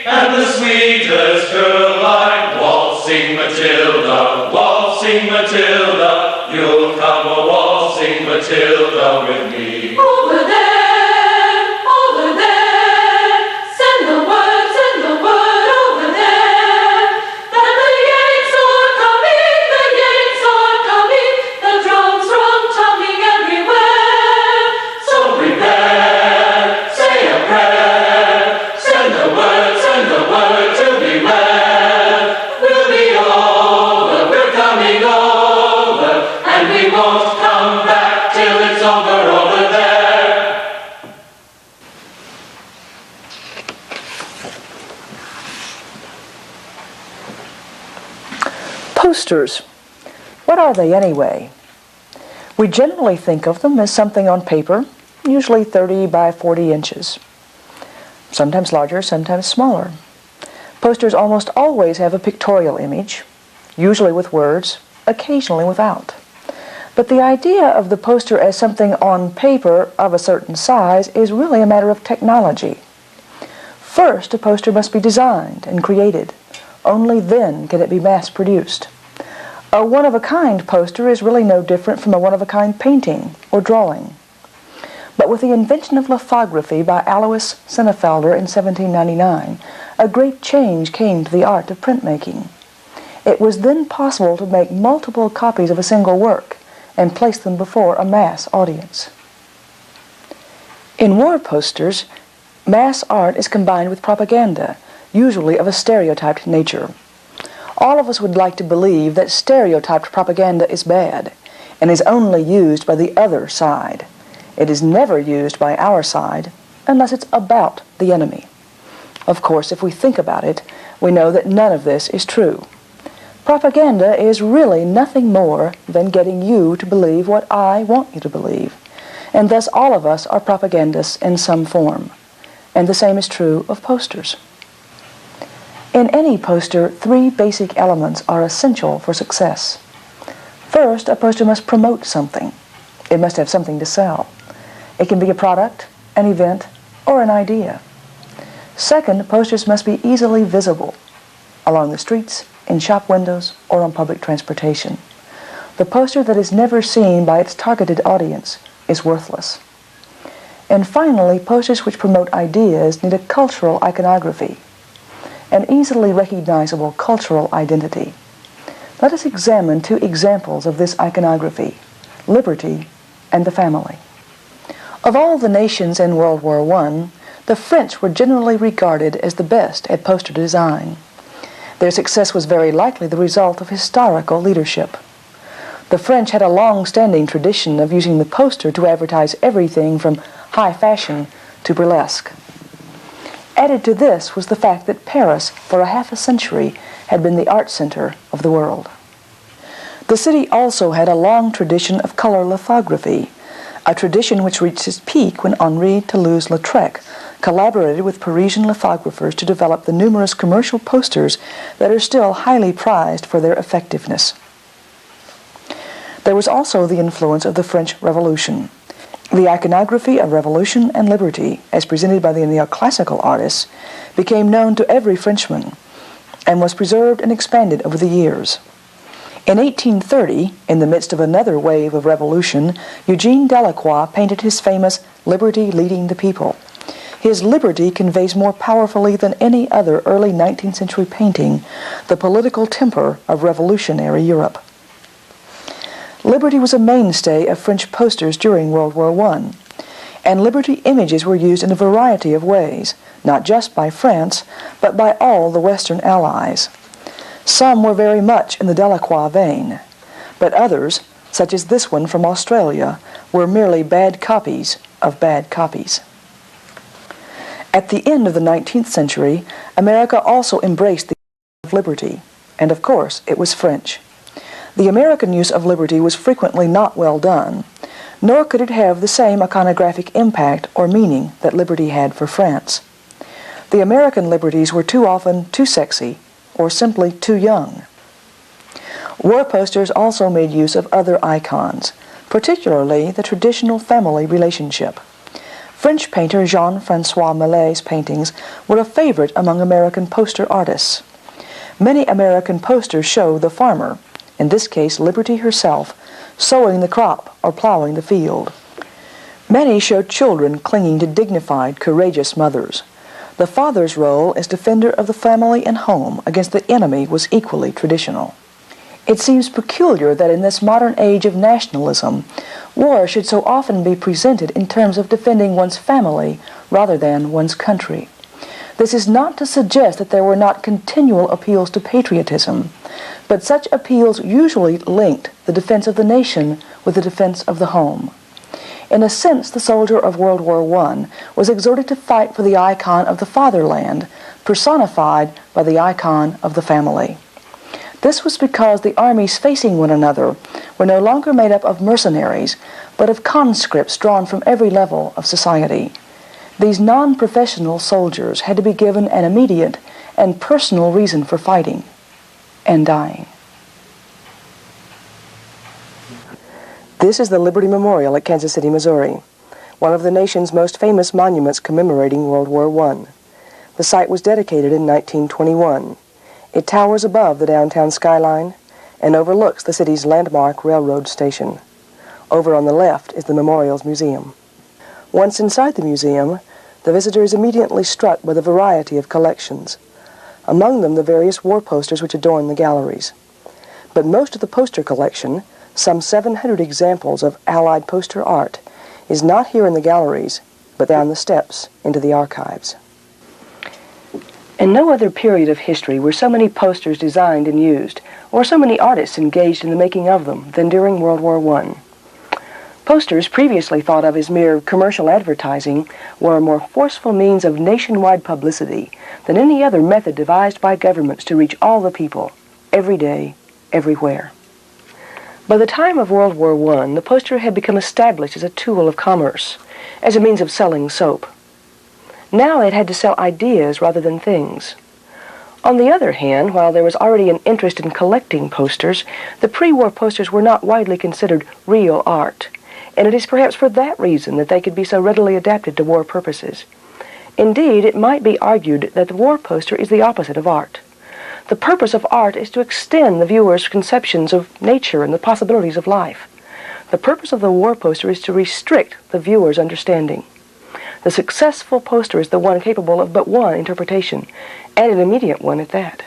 and the sweetest girl like waltzing Matilda, waltzing Matilda. You'll come a waltzing Matilda with me. Over there, send the word over there, that the Yanks are coming, the drums run tumbling everywhere. So prepare, say a prayer, send the word to beware. We'll be over, we're coming over, and we won't come back till it's over there. Posters. What are they anyway? We generally think of them as something on paper, usually 30 by 40 inches. Sometimes larger, sometimes smaller. Posters almost always have a pictorial image, usually with words, occasionally without. But the idea of the poster as something on paper of a certain size is really a matter of technology. First, a poster must be designed and created. Only then can it be mass-produced. A one-of-a-kind poster is really no different from a one-of-a-kind painting or drawing. But with the invention of lithography by Alois Senefelder in 1799, a great change came to the art of printmaking. It was then possible to make multiple copies of a single work and place them before a mass audience. In war posters, mass art is combined with propaganda, usually of a stereotyped nature. All of us would like to believe that stereotyped propaganda is bad and is only used by the other side. It is never used by our side unless it's about the enemy. Of course, if we think about it, we know that none of this is true. Propaganda is really nothing more than getting you to believe what I want you to believe, and thus all of us are propagandists in some form. And the same is true of posters. In any poster, 3 basic elements are essential for success. First, a poster must promote something. It must have something to sell. It can be a product, an event, or an idea. Second, posters must be easily visible, along the streets, in shop windows, or on public transportation. The poster that is never seen by its targeted audience is worthless. And finally, posters which promote ideas need a cultural iconography, an easily recognizable cultural identity. Let us examine 2 examples of this iconography, liberty and the family. Of all the nations in World War I, the French were generally regarded as the best at poster design. Their success was very likely the result of historical leadership. The French had a long-standing tradition of using the poster to advertise everything from high fashion to burlesque. Added to this was the fact that Paris, for a half a century, had been the art center of the world. The city also had a long tradition of color lithography, a tradition which reached its peak when Henri Toulouse-Lautrec collaborated with Parisian lithographers to develop the numerous commercial posters that are still highly prized for their effectiveness. There was also the influence of the French Revolution. The iconography of revolution and liberty, as presented by the neoclassical artists, became known to every Frenchman and was preserved and expanded over the years. In 1830, in the midst of another wave of revolution, Eugene Delacroix painted his famous Liberty Leading the People. His liberty conveys more powerfully than any other early 19th century painting the political temper of revolutionary Europe. Liberty was a mainstay of French posters during World War I, and liberty images were used in a variety of ways, not just by France, but by all the Western Allies. Some were very much in the Delacroix vein, but others, such as this one from Australia, were merely bad copies of bad copies. At the end of the 19th century, America also embraced the idea of liberty, and of course it was French. The American use of liberty was frequently not well done, nor could it have the same iconographic impact or meaning that liberty had for France. The American liberties were too often too sexy, or simply too young. War posters also made use of other icons, particularly the traditional family relationship. French painter Jean-Francois Millet's paintings were a favorite among American poster artists. Many American posters show the farmer, in this case Liberty herself, sowing the crop or plowing the field. Many show children clinging to dignified, courageous mothers. The father's role as defender of the family and home against the enemy was equally traditional. It seems peculiar that in this modern age of nationalism, war should so often be presented in terms of defending one's family rather than one's country. This is not to suggest that there were not continual appeals to patriotism, but such appeals usually linked the defense of the nation with the defense of the home. In a sense, the soldier of World War I was exhorted to fight for the icon of the fatherland, personified by the icon of the family. This was because the armies facing one another were no longer made up of mercenaries, but of conscripts drawn from every level of society. These non-professional soldiers had to be given an immediate and personal reason for fighting and dying. This is the Liberty Memorial at Kansas City, Missouri, one of the nation's most famous monuments commemorating World War I. The site was dedicated in 1921. It towers above the downtown skyline and overlooks the city's landmark railroad station. Over on the left is the memorial's museum. Once inside the museum, the visitor is immediately struck by the variety of collections, among them the various war posters which adorn the galleries. But most of the poster collection, some 700 examples of Allied poster art, is not here in the galleries, but down the steps into the archives. In no other period of history were so many posters designed and used, or so many artists engaged in the making of them, than during World War I. Posters, previously thought of as mere commercial advertising, were a more forceful means of nationwide publicity than any other method devised by governments to reach all the people, every day, everywhere. By the time of World War I, the poster had become established as a tool of commerce, as a means of selling soap. Now it had to sell ideas rather than things. On the other hand, while there was already an interest in collecting posters, the pre-war posters were not widely considered real art, and it is perhaps for that reason that they could be so readily adapted to war purposes. Indeed, it might be argued that the war poster is the opposite of art. The purpose of art is to extend the viewer's conceptions of nature and the possibilities of life. The purpose of the war poster is to restrict the viewer's understanding. The successful poster is the one capable of but one interpretation, and an immediate one at that.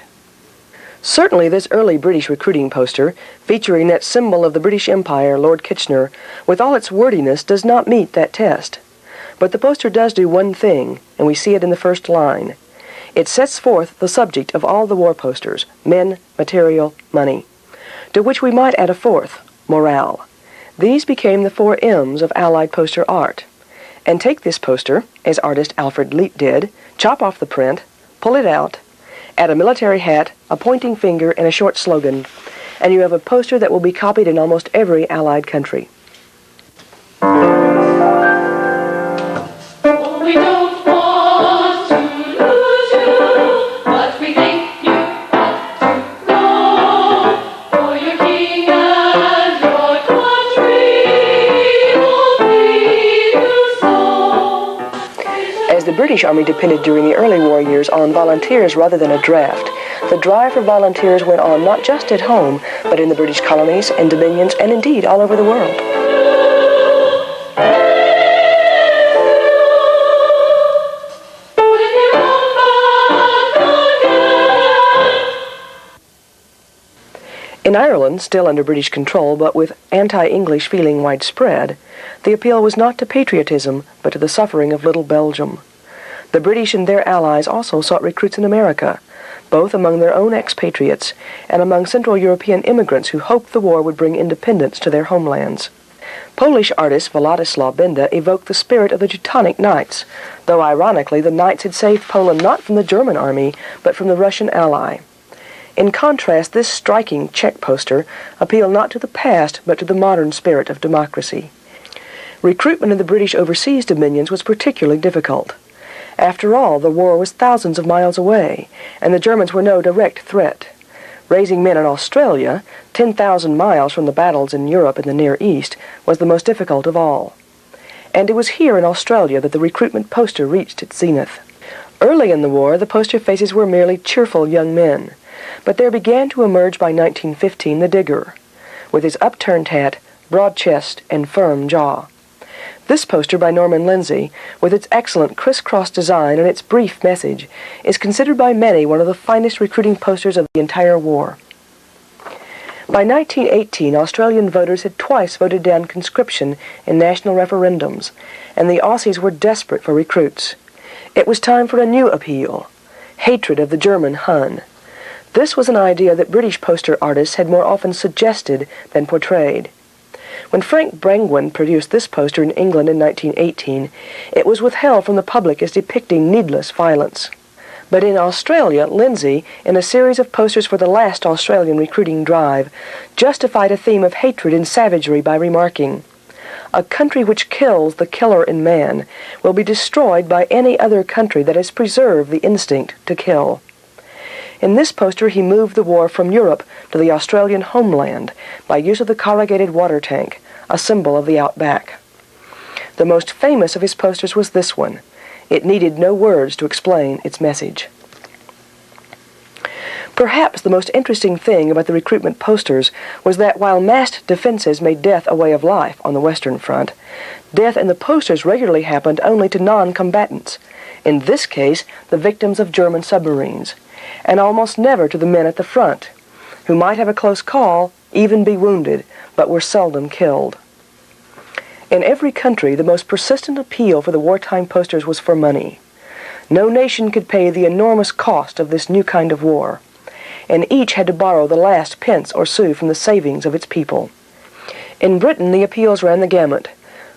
Certainly this early British recruiting poster, featuring that symbol of the British Empire, Lord Kitchener, with all its wordiness, does not meet that test. But the poster does do one thing, and we see it in the first line. It sets forth the subject of all the war posters: men, material, money, to which we might add a fourth: morale. These became the 4 M's of Allied poster art. And take this poster, as artist Alfred Leet did, chop off the print, pull it out, add a military hat, a pointing finger, and a short slogan, and you have a poster that will be copied in almost every Allied country. We don't want to lose you, but we think you ought to go. For your king and your country will bleed you so. As the British Army depended during the early war years on volunteers rather than a draft, the drive for volunteers went on not just at home, but in the British colonies and dominions, and indeed all over the world. In Ireland, still under British control, but with anti-English feeling widespread, the appeal was not to patriotism, but to the suffering of little Belgium. The British and their allies also sought recruits in America, both among their own expatriates and among Central European immigrants who hoped the war would bring independence to their homelands. Polish artist Władysław Benda evoked the spirit of the Teutonic Knights, though ironically the Knights had saved Poland not from the German army, but from the Russian ally. In contrast, this striking Czech poster appealed not to the past, but to the modern spirit of democracy. Recruitment in the British overseas dominions was particularly difficult. After all, the war was thousands of miles away, and the Germans were no direct threat. Raising men in Australia, 10,000 miles from the battles in Europe and the Near East, was the most difficult of all. And it was here in Australia that the recruitment poster reached its zenith. Early in the war, the poster faces were merely cheerful young men, but there began to emerge by 1915 the digger, with his upturned hat, broad chest, and firm jaw. This poster by Norman Lindsay, with its excellent criss-cross design and its brief message, is considered by many one of the finest recruiting posters of the entire war. By 1918, Australian voters had twice voted down conscription in national referendums, and the Aussies were desperate for recruits. It was time for a new appeal, hatred of the German Hun. This was an idea that British poster artists had more often suggested than portrayed. When Frank Brangwyn produced this poster in England in 1918, it was withheld from the public as depicting needless violence. But in Australia, Lindsay, in a series of posters for the last Australian recruiting drive, justified a theme of hatred and savagery by remarking, "A country which kills the killer in man will be destroyed by any other country that has preserved the instinct to kill." In this poster, he moved the war from Europe to the Australian homeland by use of the corrugated water tank, a symbol of the outback. The most famous of his posters was this one. It needed no words to explain its message. Perhaps the most interesting thing about the recruitment posters was that while massed defenses made death a way of life on the Western Front, death in the posters regularly happened only to non-combatants, in this case the victims of German submarines, and almost never to the men at the front, who might have a close call, even be wounded, but were seldom killed. In every country, the most persistent appeal for the wartime posters was for money. No nation could pay the enormous cost of this new kind of war, and each had to borrow the last pence or sou from the savings of its people. In Britain, the appeals ran the gamut,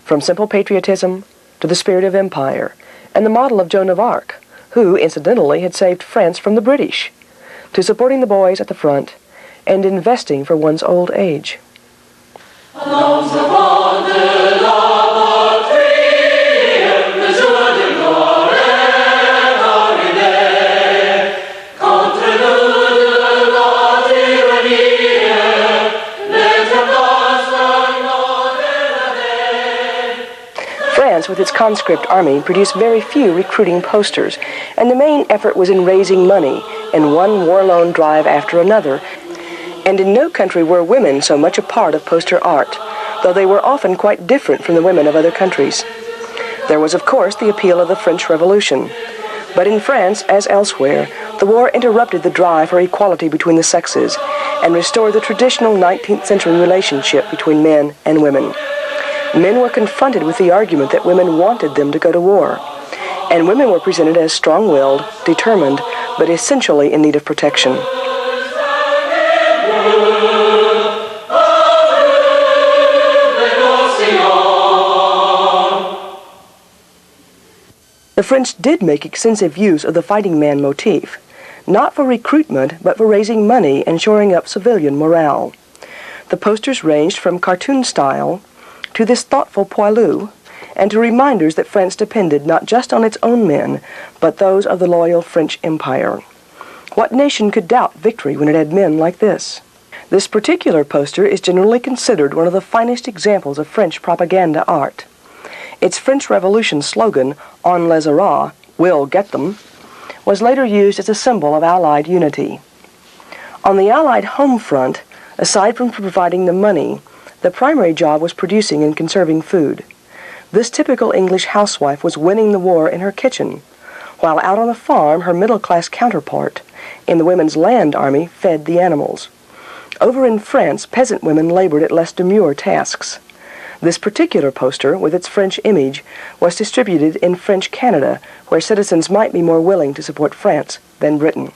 from simple patriotism to the spirit of empire, and the model of Joan of Arc, who, incidentally, had saved France from the British, to supporting the boys at the front and investing for one's old age. France, with its conscript army, produced very few recruiting posters, and the main effort was in raising money in one war loan drive after another, and in no country were women so much a part of poster art, though they were often quite different from the women of other countries. There was, of course, the appeal of the French Revolution, but in France, as elsewhere, the war interrupted the drive for equality between the sexes and restored the traditional 19th century relationship between men and women. Men were confronted with the argument that women wanted them to go to war, and women were presented as strong-willed, determined, but essentially in need of protection. The French did make extensive use of the fighting man motif, not for recruitment, but for raising money and shoring up civilian morale. The posters ranged from cartoon style to this thoughtful poilu, and to reminders that France depended not just on its own men, but those of the loyal French Empire. What nation could doubt victory when it had men like this? This particular poster is generally considered one of the finest examples of French propaganda art. Its French Revolution slogan, "On les aura," "We'll get them," was later used as a symbol of Allied unity. On the Allied home front, aside from providing the money, the primary job was producing and conserving food. This typical English housewife was winning the war in her kitchen, while out on the farm her middle-class counterpart in the Women's Land Army fed the animals. Over in France, peasant women labored at less demure tasks. This particular poster, with its French image, was distributed in French Canada, where citizens might be more willing to support France than Britain.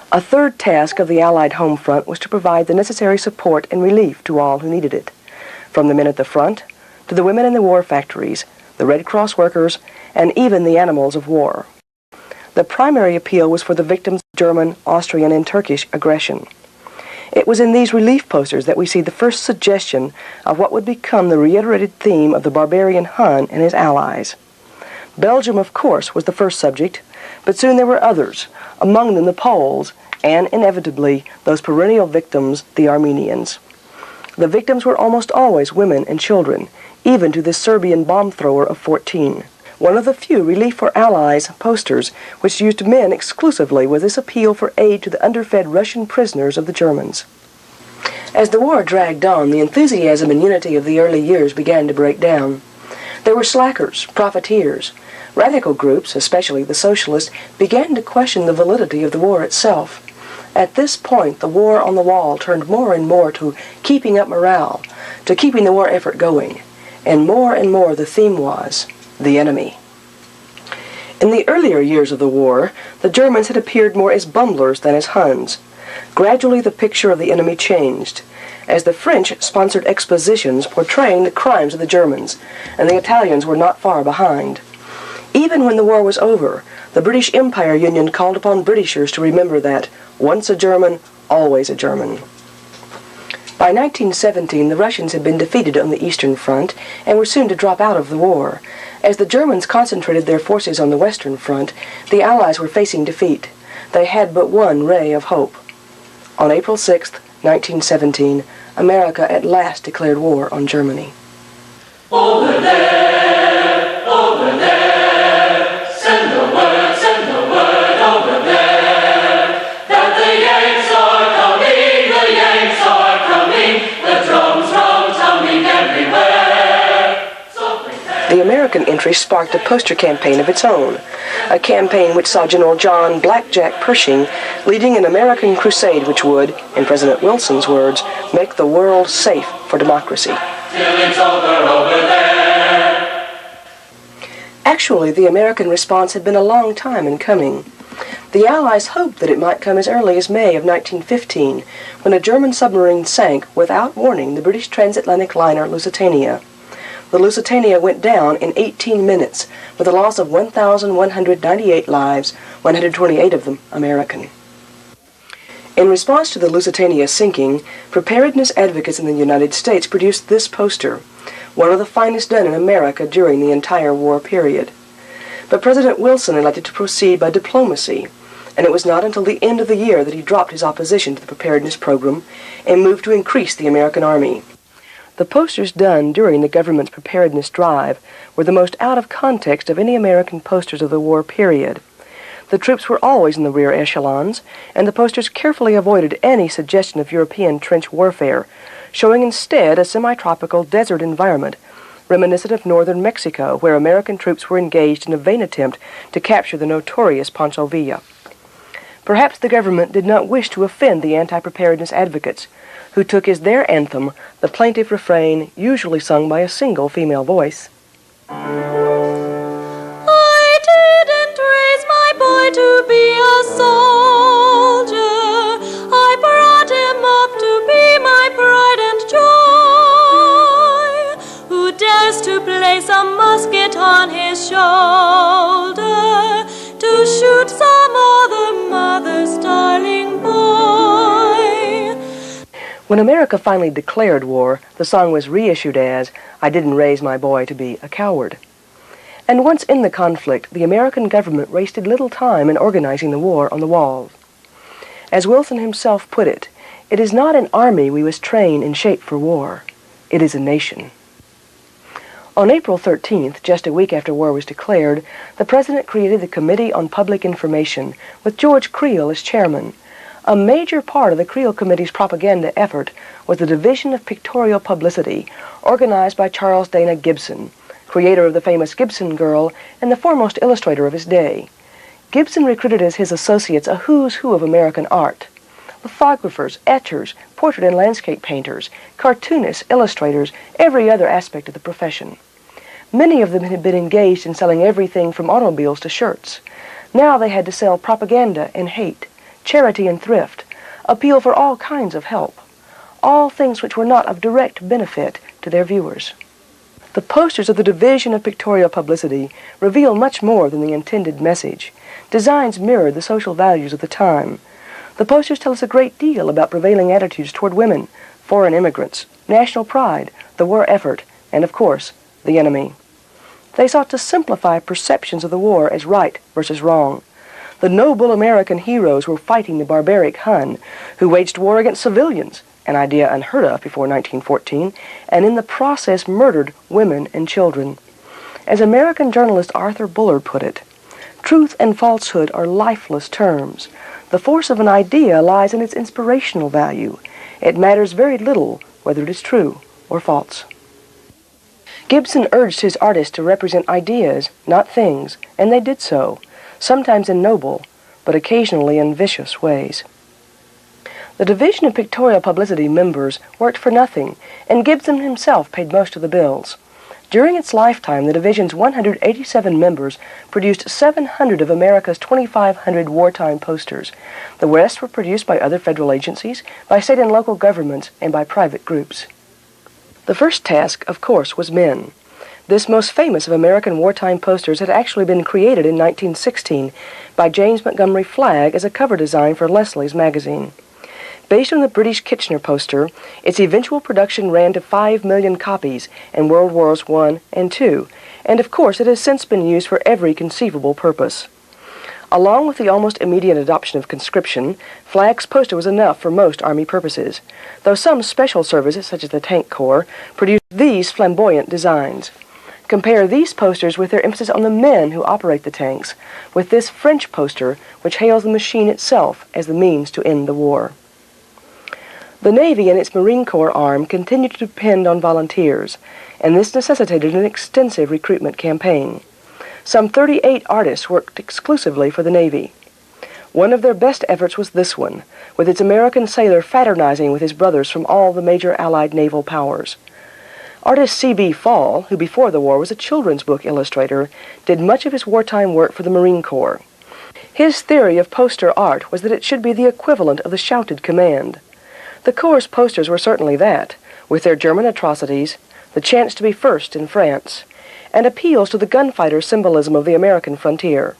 A third task of the Allied home front was to provide the necessary support and relief to all who needed it, from the men at the front to the women in the war factories, the Red Cross workers, and even the animals of war. The primary appeal was for the victims of German, Austrian, and Turkish aggression. It was in these relief posters that we see the first suggestion of what would become the reiterated theme of the barbarian Hun and his allies. Belgium, of course, was the first subject, but soon there were others, among them the Poles, and inevitably those perennial victims, the Armenians. The victims were almost always women and children, even to this Serbian bomb thrower of 14. One of the few Relief for Allies posters which used men exclusively was this appeal for aid to the underfed Russian prisoners of the Germans. As the war dragged on, the enthusiasm and unity of the early years began to break down. There were slackers, profiteers. Radical groups, especially the socialists, began to question the validity of the war itself. At this point, the war on the wall turned more and more to keeping up morale, to keeping the war effort going, and more the theme was the enemy. In the earlier years of the war, the Germans had appeared more as bumblers than as Huns. Gradually, the picture of the enemy changed, as the French sponsored expositions portraying the crimes of the Germans, and the Italians were not far behind. Even when the war was over, the British Empire Union called upon Britishers to remember that, once a German, always a German. By 1917, the Russians had been defeated on the Eastern Front and were soon to drop out of the war. As the Germans concentrated their forces on the Western Front, the Allies were facing defeat. They had but one ray of hope. On April 6, 1917, America at last declared war on Germany. Over there, send the word over there, that the Yanks are coming, the drums drumming everywhere. The American entry sparked a poster campaign of its own, a campaign which saw General John "Blackjack" Pershing leading an American crusade which would, in President Wilson's words, make the world safe for democracy. Till it's over there. Actually, the American response had been a long time in coming. The Allies hoped that it might come as early as May of 1915, when a German submarine sank without warning the British transatlantic liner Lusitania. The Lusitania went down in 18 minutes, with a loss of 1,198 lives, 128 of them American. In response to the Lusitania sinking, preparedness advocates in the United States produced this poster, one of the finest done in America during the entire war period. But President Wilson elected to proceed by diplomacy, and it was not until the end of the year that he dropped his opposition to the preparedness program and moved to increase the American Army. The posters done during the government's preparedness drive were the most out of context of any American posters of the war period. The troops were always in the rear echelons, and the posters carefully avoided any suggestion of European trench warfare, showing instead a semi-tropical desert environment, reminiscent of northern Mexico, where American troops were engaged in a vain attempt to capture the notorious Pancho Villa. Perhaps the government did not wish to offend the anti-preparedness advocates, who took as their anthem the plaintive refrain usually sung by a single female voice. I didn't raise my boy to be a soldier. I brought him up to be my pride and joy. Who dares to place a musket on his shoulder to shoot some other mother's darling boy? When America finally declared war, the song was reissued as, I Didn't Raise My Boy to Be a Coward. And once in the conflict, the American government wasted little time in organizing the war on the walls. As Wilson himself put it, it is not an army we must train and shape for war. It is a nation. On April 13th, just a week after war was declared, the President created the Committee on Public Information, with George Creel as chairman. A major part of the Creel Committee's propaganda effort was the Division of Pictorial Publicity, organized by Charles Dana Gibson, creator of the famous Gibson Girl and the foremost illustrator of his day. Gibson recruited as his associates a who's who of American art: lithographers, etchers, portrait and landscape painters, cartoonists, illustrators, every other aspect of the profession. Many of them had been engaged in selling everything from automobiles to shirts. Now they had to sell propaganda and hate, charity and thrift, appeal for all kinds of help, all things which were not of direct benefit to their viewers. The posters of the Division of Pictorial Publicity reveal much more than the intended message. Designs mirror the social values of the time. The posters tell us a great deal about prevailing attitudes toward women, foreign immigrants, national pride, the war effort, and, of course, the enemy. They sought to simplify perceptions of the war as right versus wrong. The noble American heroes were fighting the barbaric Hun, who waged war against civilians an idea unheard of before 1914, and in the process murdered women and children. As American journalist Arthur Bullard put it, truth and falsehood are lifeless terms. The force of an idea lies in its inspirational value. It matters very little whether it is true or false. Gibson urged his artists to represent ideas, not things, and they did so, sometimes in noble, but occasionally in vicious ways. The Division of Pictorial Publicity members worked for nothing, and Gibson himself paid most of the bills. During its lifetime, the division's 187 members produced 700 of America's 2,500 wartime posters. The rest were produced by other federal agencies, by state and local governments, and by private groups. The first task, of course, was men. This most famous of American wartime posters had actually been created in 1916 by James Montgomery Flagg as a cover design for Leslie's magazine. Based on the British Kitchener poster, its eventual production ran to 5 million copies in World Wars I and II, and of course it has since been used for every conceivable purpose. Along with the almost immediate adoption of conscription, Flagg's poster was enough for most Army purposes, though some special services, such as the Tank Corps, produced these flamboyant designs. Compare these posters with their emphasis on the men who operate the tanks, with this French poster, which hails the machine itself as the means to end the war. The Navy and its Marine Corps arm continued to depend on volunteers, and this necessitated an extensive recruitment campaign. Some 38 artists worked exclusively for the Navy. One of their best efforts was this one, with its American sailor fraternizing with his brothers from all the major Allied naval powers. Artist C.B. Fall, who before the war was a children's book illustrator, did much of his wartime work for the Marine Corps. His theory of poster art was that it should be the equivalent of the shouted command. The Corps' posters were certainly that, with their German atrocities, the chance to be first in France, and appeals to the gunfighter symbolism of the American frontier.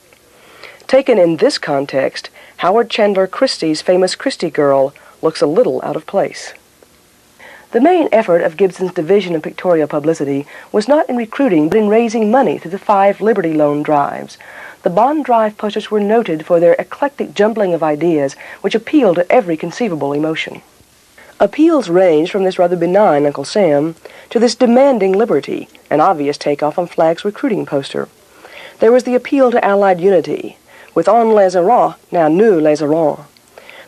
Taken in this context, Howard Chandler Christie's famous Christie Girl looks a little out of place. The main effort of Gibson's Division of Pictorial Publicity was not in recruiting, but in raising money through the 5 Liberty Loan drives. The bond drive posters were noted for their eclectic jumbling of ideas, which appealed to every conceivable emotion. Appeals ranged from this rather benign Uncle Sam to this demanding liberty, an obvious takeoff on Flagg's recruiting poster. There was the appeal to Allied unity, with En les errants, now nous les errants.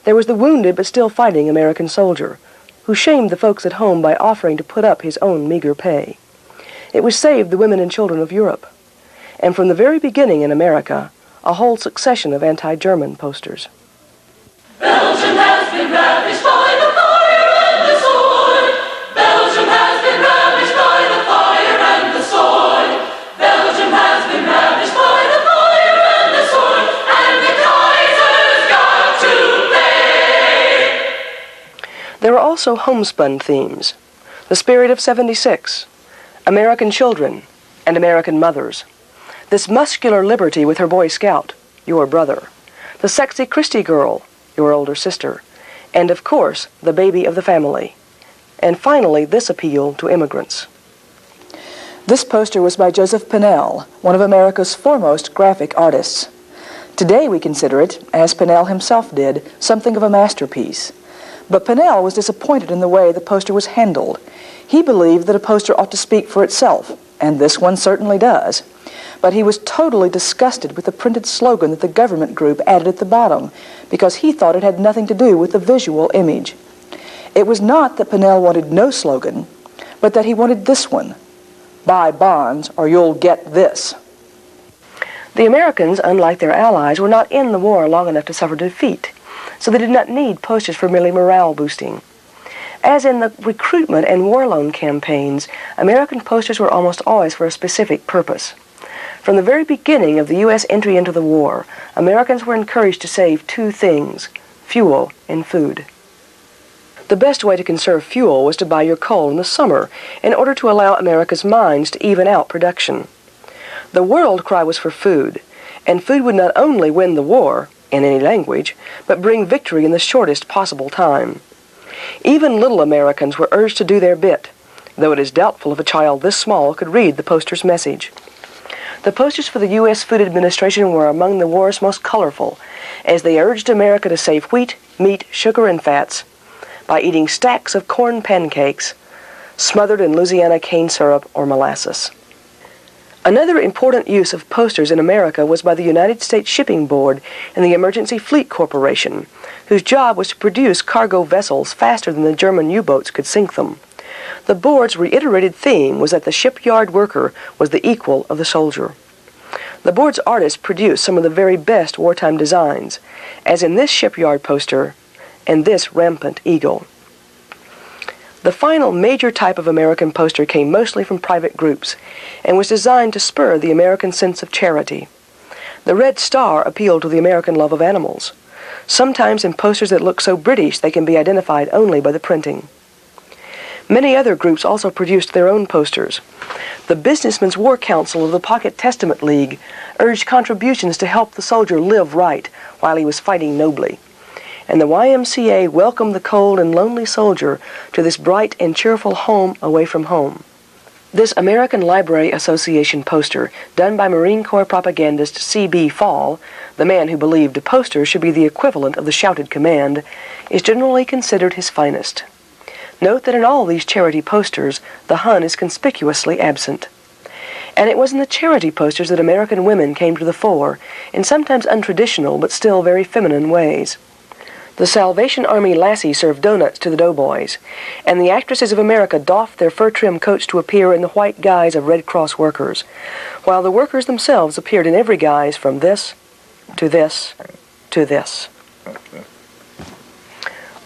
There was the wounded but still fighting American soldier, who shamed the folks at home by offering to put up his own meager pay. It was Save the Women and Children of Europe, and from the very beginning in America, a whole succession of anti-German posters. Belgium has been ravished by the fire and the sword. Belgium has been ravished by the fire and the sword. Belgium has been ravished by the fire and the sword. And the Kaiser's got to pay. There were also homespun themes, the spirit of '76, American children, and American mothers. This muscular liberty with her Boy Scout, your brother. The sexy Christie Girl, your older sister, and of course, the baby of the family. And finally, this appeal to immigrants. This poster was by Joseph Pennell, one of America's foremost graphic artists. Today we consider it, as Pennell himself did, something of a masterpiece. But Pennell was disappointed in the way the poster was handled. He believed that a poster ought to speak for itself, and this one certainly does. But he was totally disgusted with the printed slogan that the government group added at the bottom, because he thought it had nothing to do with the visual image. It was not that Pennell wanted no slogan, but that he wanted this one: buy bonds or you'll get this. The Americans, unlike their allies, were not in the war long enough to suffer defeat, so they did not need posters for merely morale boosting. As in the recruitment and war loan campaigns, American posters were almost always for a specific purpose. From the very beginning of the U.S. entry into the war, Americans were encouraged to save 2 things: fuel and food. The best way to conserve fuel was to buy your coal in the summer in order to allow America's mines to even out production. The world cry was for food, and food would not only win the war, in any language, but bring victory in the shortest possible time. Even little Americans were urged to do their bit, though it is doubtful if a child this small could read the poster's message. The posters for the U.S. Food Administration were among the war's most colorful, as they urged America to save wheat, meat, sugar, and fats, by eating stacks of corn pancakes smothered in Louisiana cane syrup or molasses. Another important use of posters in America was by the United States Shipping Board and the Emergency Fleet Corporation, whose job was to produce cargo vessels faster than the German U-boats could sink them. The board's reiterated theme was that the shipyard worker was the equal of the soldier. The board's artists produced some of the very best wartime designs, as in this shipyard poster and this rampant eagle. The final major type of American poster came mostly from private groups and was designed to spur the American sense of charity. The red star appealed to the American love of animals, sometimes in posters that look so British they can be identified only by the printing. Many other groups also produced their own posters. The Businessmen's War Council of the Pocket Testament League urged contributions to help the soldier live right while he was fighting nobly. And the YMCA welcomed the cold and lonely soldier to this bright and cheerful home away from home. This American Library Association poster, done by Marine Corps propagandist C.B. Fall, the man who believed a poster should be the equivalent of the shouted command, is generally considered his finest. Note that in all these charity posters, the Hun is conspicuously absent. And it was in the charity posters that American women came to the fore, in sometimes untraditional but still very feminine ways. The Salvation Army lassie served donuts to the doughboys, and the actresses of America doffed their fur-trimmed coats to appear in the white guise of Red Cross workers, while the workers themselves appeared in every guise from this to this to this.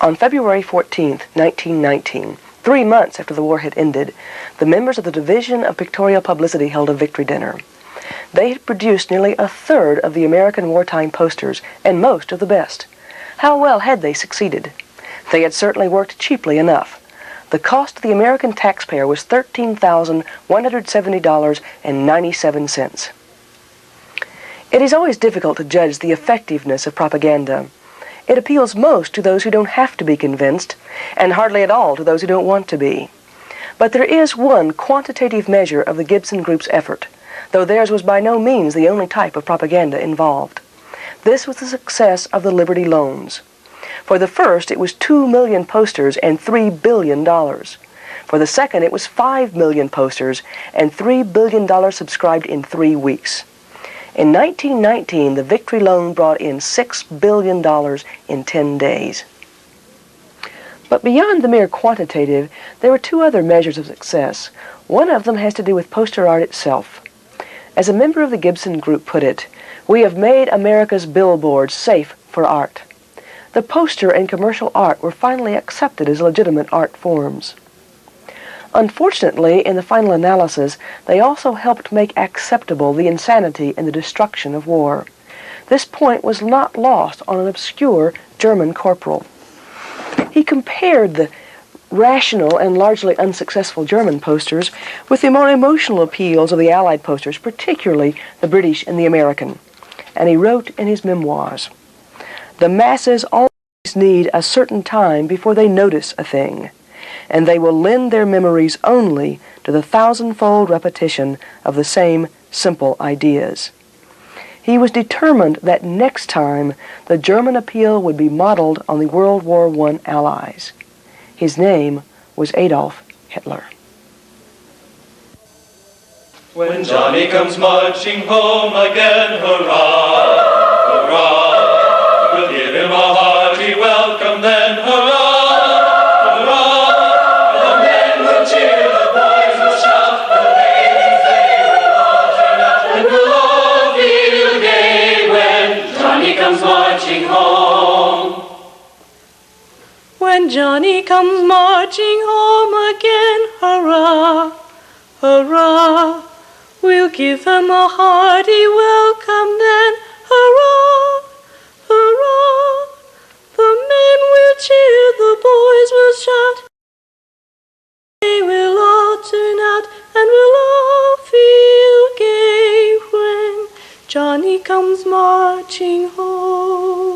On February 14, 1919, 3 months after the war had ended, the members of the Division of Pictorial Publicity held a victory dinner. They had produced nearly a third of the American wartime posters, and most of the best. How well had they succeeded? They had certainly worked cheaply enough. The cost to the American taxpayer was $13,170.97. It is always difficult to judge the effectiveness of propaganda. It appeals most to those who don't have to be convinced, and hardly at all to those who don't want to be. But there is one quantitative measure of the Gibson Group's effort, though theirs was by no means the only type of propaganda involved. This was the success of the Liberty Loans. For the first, it was 2 million posters and $3 billion. For the second, it was 5 million posters and $3 billion subscribed in 3 weeks. In 1919, the Victory Loan brought in $6 billion in 10 days. But beyond the mere quantitative, there were 2 other measures of success. One of them has to do with poster art itself. As a member of the Gibson Group put it, "We have made America's billboards safe for art." The poster and commercial art were finally accepted as legitimate art forms. Unfortunately, in the final analysis, they also helped make acceptable the insanity and the destruction of war. This point was not lost on an obscure German corporal. He compared the rational and largely unsuccessful German posters with the more emotional appeals of the Allied posters, particularly the British and the American. And he wrote in his memoirs, "The masses always need a certain time before they notice a thing, and they will lend their memories only to the thousandfold repetition of the same simple ideas." He was determined that next time the German appeal would be modeled on the World War I Allies. His name was Adolf Hitler. When Johnny comes marching home again, hurrah, hurrah, we'll give him a hearty welcome then, hurrah, hurrah, the men will cheer, the boys will shout, the ladies they will all turn out, and we'll all feel gay when Johnny comes marching home. When Johnny comes marching home again, hurrah, hurrah, we'll give him a hearty welcome then, hurrah, hurrah. The men will cheer, the boys will shout, they will all turn out, and we'll all feel gay when Johnny comes marching home.